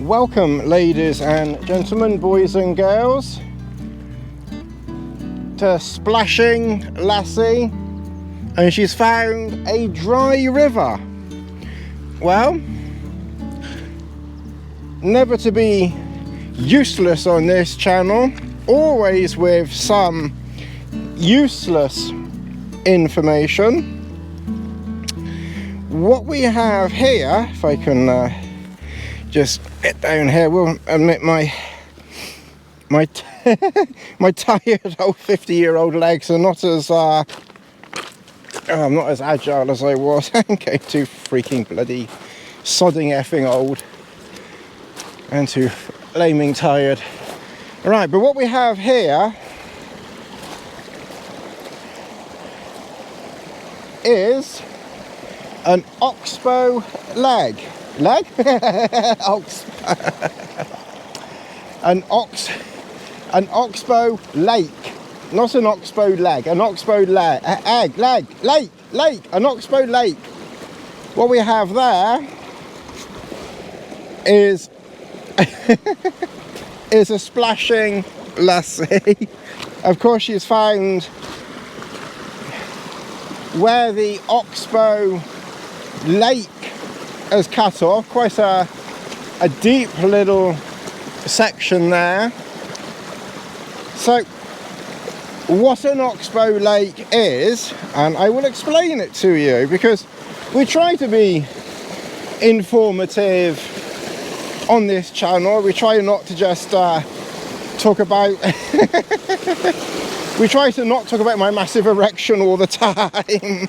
Welcome, ladies and gentlemen, boys and girls, to Splashing Lassie, and she's found a dry river. Well, never to be useless on this channel, always with some useless information. What we have here, if I can just get down here, will admit my tired old 50-year-old legs are not as I'm not as agile as I was. I'm getting too freaking bloody sodding effing old and too flaming tired. Right, but what we have here is an Oxbow leg. An Oxbow Lake, not an Oxbow leg, an Oxbow lake, an Oxbow Lake. What we have there is is a Splashing Lassie. Of course, she's found where the Oxbow Lake has cut off, quite a deep little section there. So what an Oxbow Lake is, and I will explain it to you, because we try to be informative on this channel. We try not to just talk about we try to not talk about my massive erection all the time.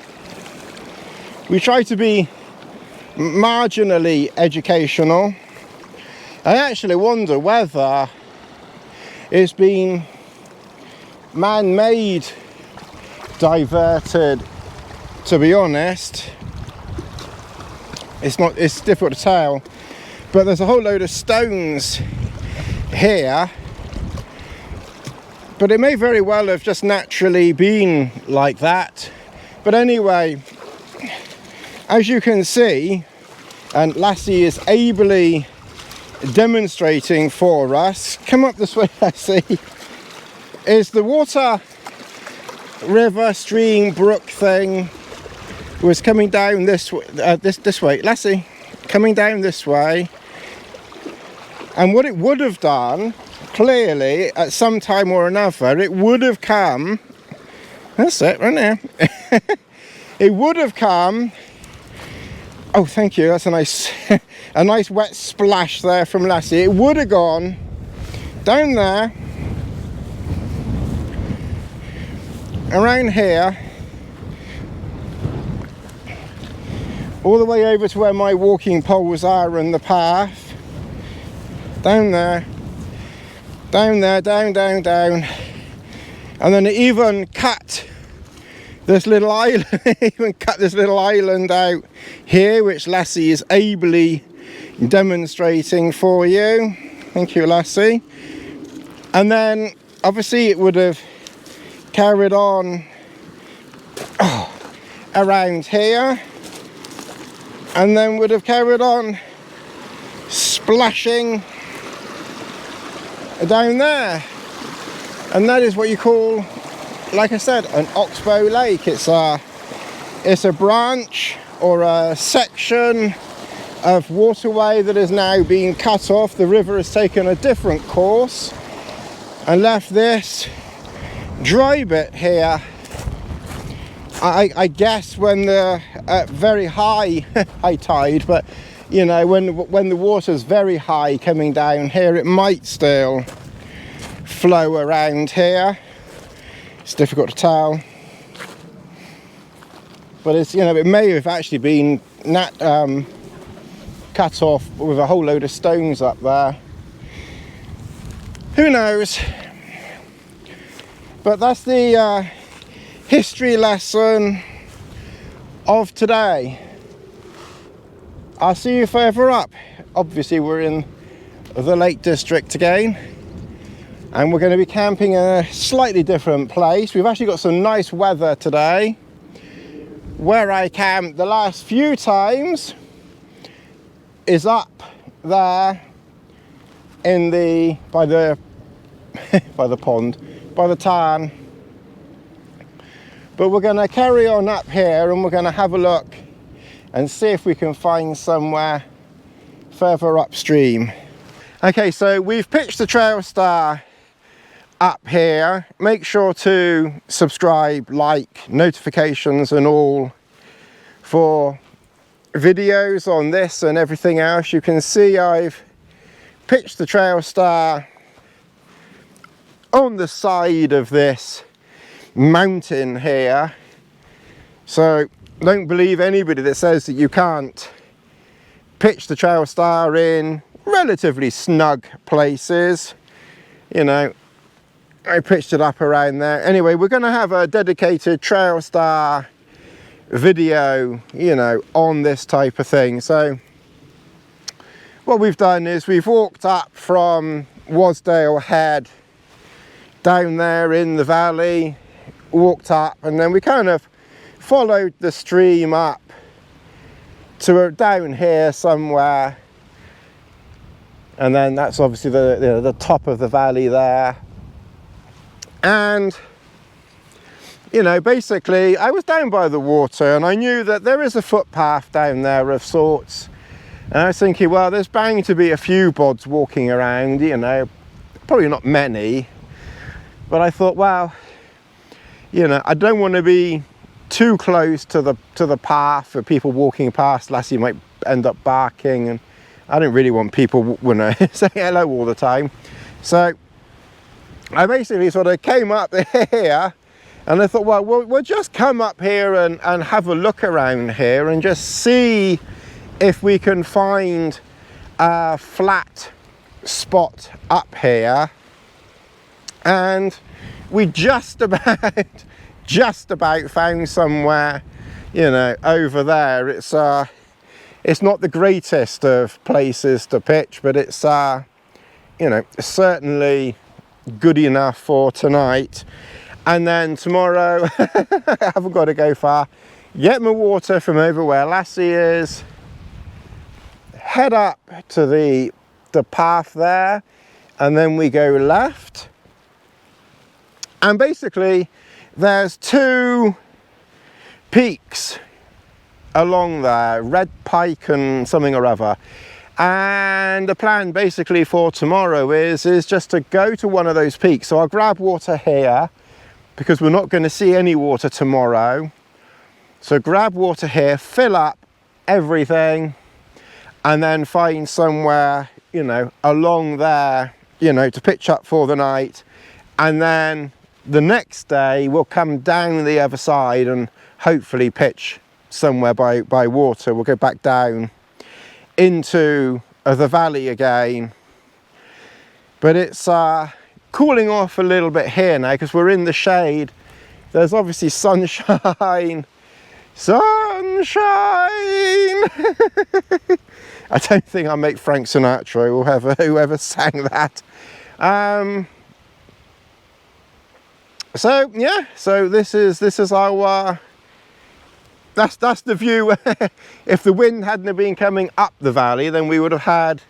We try to be marginally educational. I actually wonder whether it's been man-made, diverted. To be honest, it's difficult to tell, but there's a whole load of stones here, but it may very well have just naturally been like that. But anyway, as you can see, and Lassie is ably demonstrating for us, come up this way, Lassie, is the water, river, stream, brook thing was coming down this way, this way, Lassie, coming down this way. And what it would have done, clearly, at some time or another, it would have come, that's it, right there, it would have come. Oh, thank you. That's a nice a nice wet splash there from Lassie. It would have gone down there, around here, all the way over to where my walking poles are and the path, down there, down, and then it even cut this little island, even cut this little island out here, which Lassie is ably demonstrating for you. Thank you, Lassie. And then obviously it would have carried on around here, and then would have carried on splashing down there. And that is what you call, like I said, an Oxbow Lake. It's a branch or a section of waterway that is now being cut off. The river has taken a different course and left this dry bit here. I guess when the very high tide, but you know, when the water's very high coming down here, it might still flow around here. It's difficult to tell, but it's, you know, it may have actually been cut off with a whole load of stones up there. Who knows? But that's the history lesson of today. I'll see you further up. Obviously we're in the Lake District again, and we're going to be camping in a slightly different place. We've actually got some nice weather today. Where I camped the last few times is up there in by the pond, by the tarn. But we're going to carry on up here and we're going to have a look and see if we can find somewhere further upstream. Okay, so we've pitched the Trailstar up here. Make sure to subscribe, like, notifications and all for videos on this and everything else. You can see I've pitched the Trailstar on the side of this mountain here, so don't believe anybody that says that you can't pitch the Trailstar in relatively snug places. You know, I pitched it up around there. Anyway, we're going to have a dedicated Trailstar video, you know, on this type of thing. So what we've done is we've walked up from Wasdale Head down there in the valley, walked up, and then we kind of followed the stream up to down here somewhere, and then that's obviously the top of the valley there. And you know, basically I was down by the water and I knew that there is a footpath down there of sorts, and I was thinking, well, there's bound to be a few bods walking around, you know, probably not many, but I thought, well, you know, I don't want to be too close to the path for people walking past. Lassie might end up barking, and I don't really want people, you know, saying hello all the time. So I basically sort of came up here and I thought, well, we'll just come up here and have a look around here and just see if we can find a flat spot up here. And we just about found somewhere, you know, over there. It's not the greatest of places to pitch, but it's you know, certainly good enough for tonight. And then tomorrow I haven't got to go far, get my water from over where Lassie is, head up to the path there, and then we go left. And basically there's two peaks along there, Red Pike and something or other. And the plan basically for tomorrow is just to go to one of those peaks. So I'll grab water here because we're not going to see any water tomorrow. So grab water here, fill up everything, and then find somewhere, you know, along there, you know, to pitch up for the night. And then the next day we'll come down the other side and hopefully pitch somewhere by water. We'll go back down into the valley again. But it's cooling off a little bit here now because we're in the shade. There's obviously sunshine. Sunshine! I don't think I'll make Frank Sinatra or whoever sang that. So yeah, so this is our that's the view. If the wind hadn't been coming up the valley, then we would have had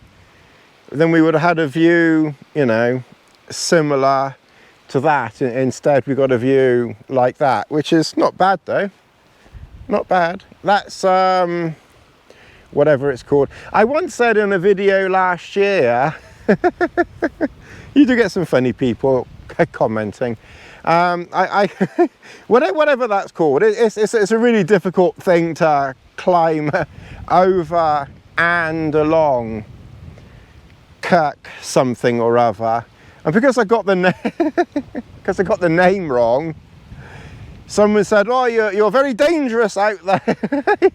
a view, you know, similar to that. Instead we got a view like that, which is not bad though, not bad. That's whatever it's called. I once said in a video last year, you do get some funny people commenting, whatever that's called, it's a really difficult thing to climb over and along Kirk something or other, and because I got the name wrong, someone said, oh, you're very dangerous out there.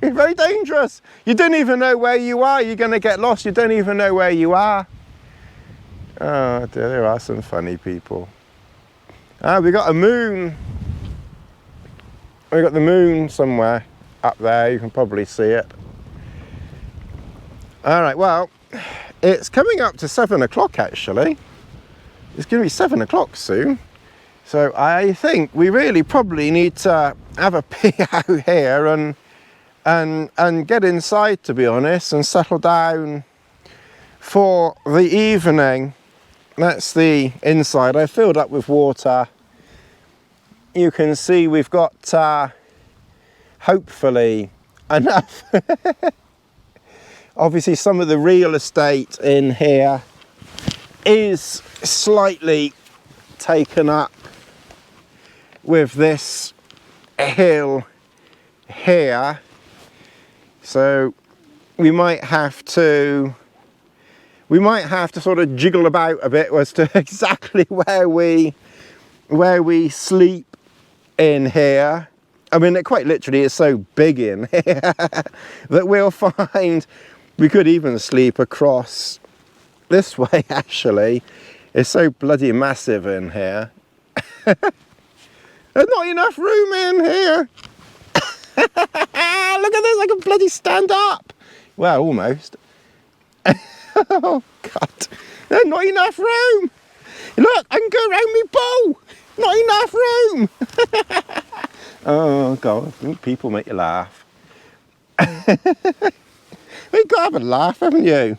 You're very dangerous, you don't even know where you are, you're going to get lost, you don't even know where you are. Oh dear, there are some funny people. We got a moon. We got the moon somewhere up there, you can probably see it. All right, well, it's coming up to 7 o'clock actually. It's going to be 7 o'clock soon. So I think we really probably need to have a pee out here and get inside, to be honest, and settle down for the evening. That's the inside. I filled up with water. You can see we've got hopefully enough. Obviously some of the real estate in here is slightly taken up with this hill here, so we might have to sort of jiggle about a bit as to exactly where we sleep in here. I mean, it quite literally is so big in here that we'll find we could even sleep across this way actually. It's so bloody massive in here. There's not enough room in here. Look at this, I can bloody stand up. Well, almost. Oh God, there's not enough room. Look, I can go around me bowl. Not enough room. Oh God, people make you laugh. You've got to have a laugh, haven't you?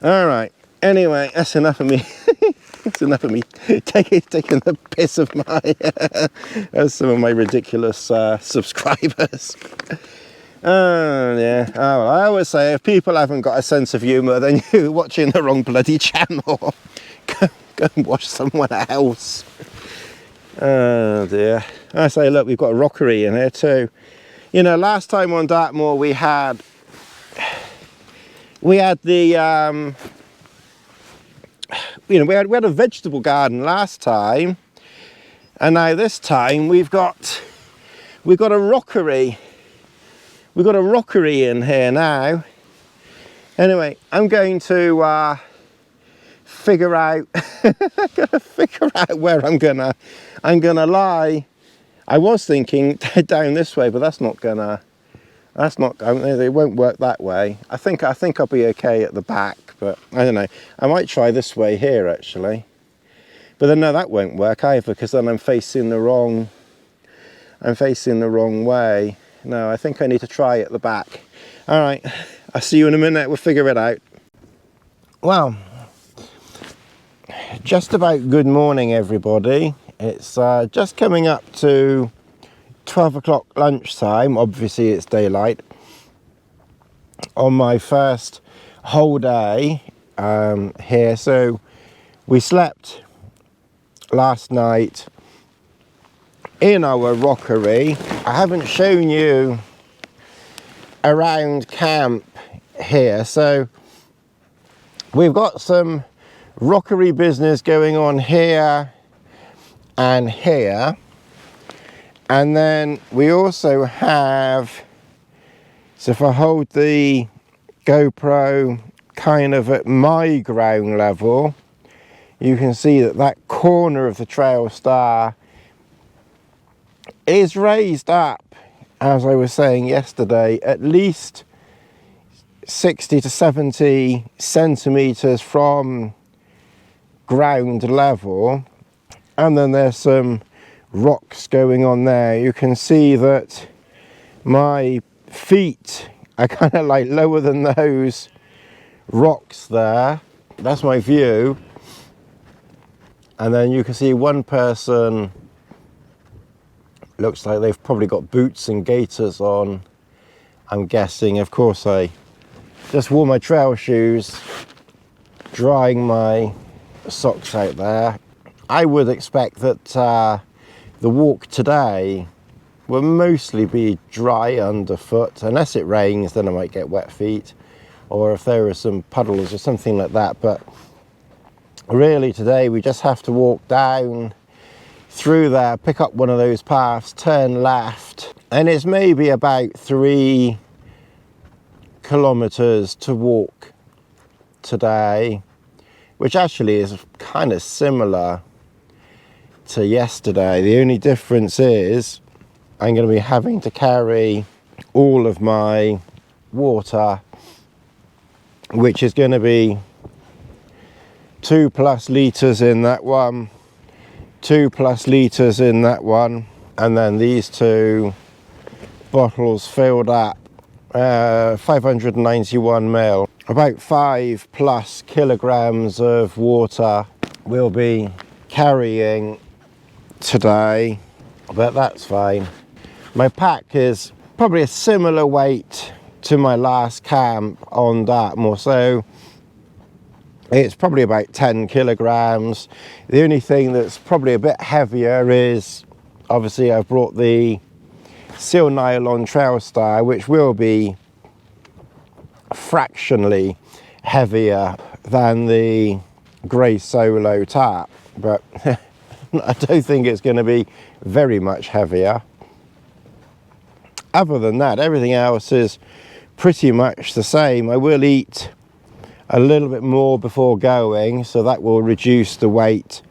All right, anyway, that's enough of me. That's enough of me taking the piss of some of my ridiculous subscribers. Oh yeah. Oh, well, I always say if people haven't got a sense of humour, then you're watching the wrong bloody channel. Go and watch someone else. Oh dear. I say, look, we've got a rockery in here too. You know, last time on Dartmoor we had the you know, we had a vegetable garden last time, and now this time we've got a rockery. We've got a rockery in here now. Anyway, I'm going to figure out where I'm gonna lie. I was thinking down this way, but it won't work that way. I think I'll be okay at the back, but I don't know. I might try this way here actually, but then no, that won't work either, because then I'm facing the wrong way. No, I think I need to try at the back. All right, I'll see you in a minute. We'll figure it out. Well, just about good morning, everybody. It's just coming up to 12 o'clock lunchtime. Obviously, it's daylight. On my first whole day here. So we slept last night in our rockery. I haven't shown you around camp here, so we've got some rockery business going on here and here, and then we also have, so if I hold the GoPro kind of at my ground level, you can see that corner of the Trailstar is raised up, as I was saying yesterday, at least 60 to 70 centimeters from ground level. And then there's some rocks going on there. You can see that my feet are kind of like lower than those rocks there. That's my view. And then you can see one person, looks like they've probably got boots and gaiters on, I'm guessing. Of course, I just wore my trail shoes, drying my socks out there. I would expect that the walk today will mostly be dry underfoot, unless it rains, then I might get wet feet, or if there are some puddles or something like that. But really today we just have to walk down through there, pick up one of those paths, turn left, and it's maybe about 3 kilometers to walk today, which actually is kind of similar to yesterday. The only difference is I'm going to be having to carry all of my water, which is going to be 2+ litres in that one, 2+ litres in that one, and then these 2 bottles filled up, 591 ml. About 5+ kilograms of water we'll be carrying today, but that's fine. My pack is probably a similar weight to my last camp on Dartmoor, so it's probably about 10 kilograms. The only thing that's probably a bit heavier is, obviously I've brought the Seal Nylon Trailstar, which will be fractionally heavier than the grey Solo tarp, but I don't think it's going to be very much heavier. Other than that, everything else is pretty much the same. I will eat a little bit more before going, so that will reduce the weight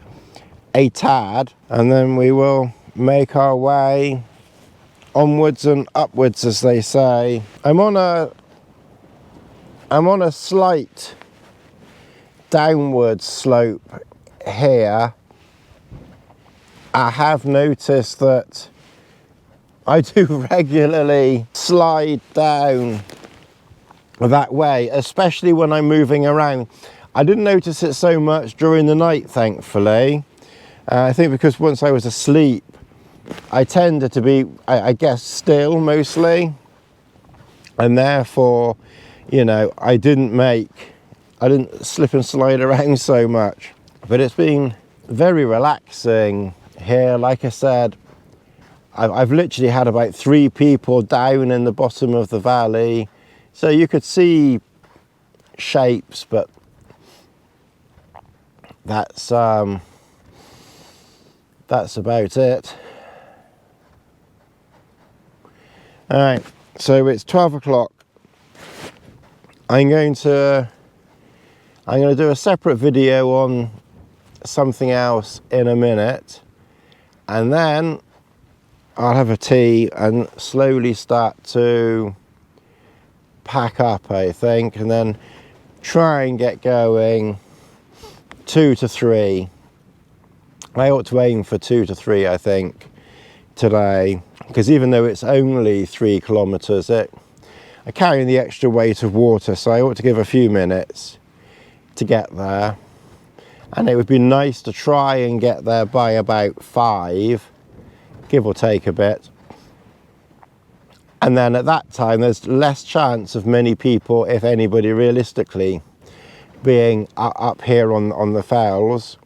a tad, and then we will make our way onwards and upwards, as they say. I'm on a slight downward slope here. I have noticed that I do regularly slide down that way, especially when I'm moving around. I didn't notice it so much during the night, thankfully. I think because once I was asleep, I tended to be, I guess, still mostly, and therefore, you know, I didn't slip and slide around so much. But it's been very relaxing here. Like I said, I've literally had about 3 people down in the bottom of the valley, so you could see shapes, but that's about it. All right, so it's 12 o'clock. I'm going to do a separate video on something else in a minute, and then I'll have a tea and slowly start to pack up, I think, and then try and get going 2 to 3. I ought to aim for 2 to 3, I think, today, because even though it's only 3 kilometers, I'm carrying the extra weight of water, so I ought to give a few minutes to get there. And it would be nice to try and get there by about 5, give or take a bit. And then at that time, there's less chance of many people, if anybody realistically, being up here on the fells.